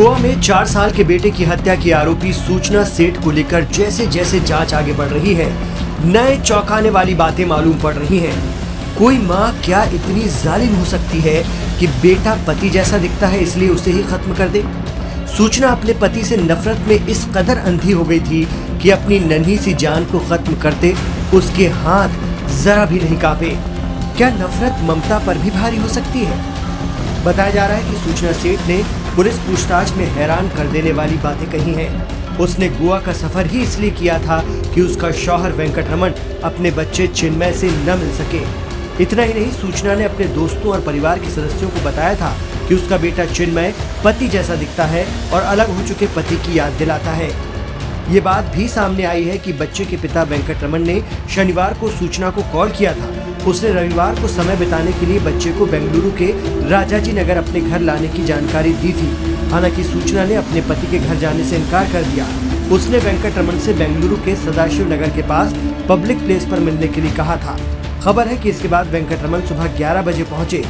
गोवा में 4 साल के बेटे की हत्या की आरोपी सूचना सेठ को लेकर जैसे जैसे जांच आगे बढ़ रही है, नए चौंकाने वाली बातें मालूम पड़ रही हैं। कोई माँ क्या इतनी जालिम हो सकती है कि बेटा पति जैसा दिखता है इसलिए उसे ही खत्म कर दे। सूचना अपने पति से नफरत में इस कदर अंधी हो गई थी कि अपनी नन्ही सी जान को खत्म करते उसके हाथ जरा भी नहीं कांपे। क्या नफरत ममता पर भी भारी हो सकती है? बताया जा रहा है कि सूचना सेठ ने पुलिस पूछताछ में हैरान कर देने वाली बातें कही हैं। उसने गोवा का सफर ही इसलिए किया था कि उसका शौहर वेंकटरमण अपने बच्चे चिन्मय से न मिल सके। इतना ही नहीं, सूचना ने अपने दोस्तों और परिवार के सदस्यों को बताया था कि उसका बेटा चिन्मय पति जैसा दिखता है और अलग हो चुके पति की याद दिलाता है। ये बात भी सामने आई है कि बच्चे के पिता वेंकटरमण ने शनिवार को सूचना को कॉल किया था। उसने रविवार को समय बिताने के लिए बच्चे को बेंगलुरु के राजाजी नगर अपने घर लाने की जानकारी दी थी। हालांकि सूचना ने अपने पति के घर जाने से इनकार कर दिया। उसने वेंकटरमण से बेंगलुरु के सदाशिव नगर के पास पब्लिक प्लेस पर मिलने के लिए कहा था। खबर है कि इसके बाद वेंकटरमण सुबह 11 बजे पहुंचे।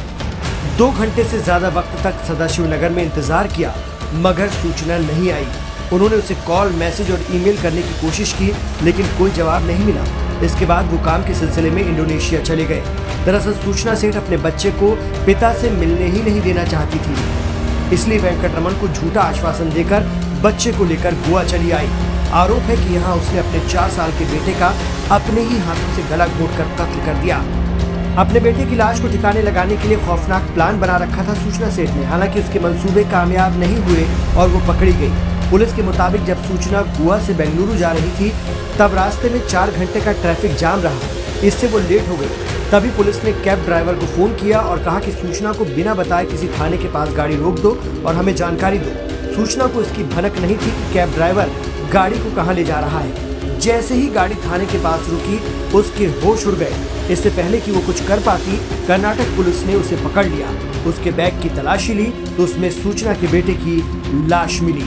2 घंटे से ज्यादा वक्त तक सदाशिव नगर में इंतजार किया, मगर सूचना नहीं आई। उन्होंने उसे कॉल, मैसेज और ईमेल करने की कोशिश की, लेकिन कोई जवाब नहीं मिला। इसके बाद वो काम के सिलसिले में इंडोनेशिया चले गए। दरअसल सूचना सेठ अपने बच्चे को पिता से मिलने ही नहीं देना चाहती थी, इसलिए वेंकटरमण को झूठा आश्वासन देकर बच्चे को लेकर गोवा चली आई। आरोप है कि यहाँ उसने अपने 4 साल के बेटे का अपने ही हाथों से गला घोंटकर कत्ल कर दिया। अपने बेटे की लाश को ठिकाने लगाने के लिए खौफनाक प्लान बना रखा था सूचना सेठ ने। हालांकि उसके मंसूबे कामयाब नहीं हुए और वो पकड़ी गई। पुलिस के मुताबिक जब सूचना गोवा से बेंगलुरु जा रही थी तब रास्ते में 4 घंटे का ट्रैफिक जाम रहा। इससे वो लेट हो गई। तभी पुलिस ने कैब ड्राइवर को फोन किया और कहा कि सूचना को बिना बताए किसी थाने के पास गाड़ी रोक दो और हमें जानकारी दो। सूचना को इसकी भनक नहीं थी कि कैब ड्राइवर गाड़ी को कहाँ ले जा रहा है। जैसे ही गाड़ी थाने के पास रुकी उसके होश उड़ गए। इससे पहले कि वो कुछ कर पाती, कर्नाटक पुलिस ने उसे पकड़ लिया। उसके बैग की तलाशी ली तो उसमें सूचना के बेटे की लाश मिली।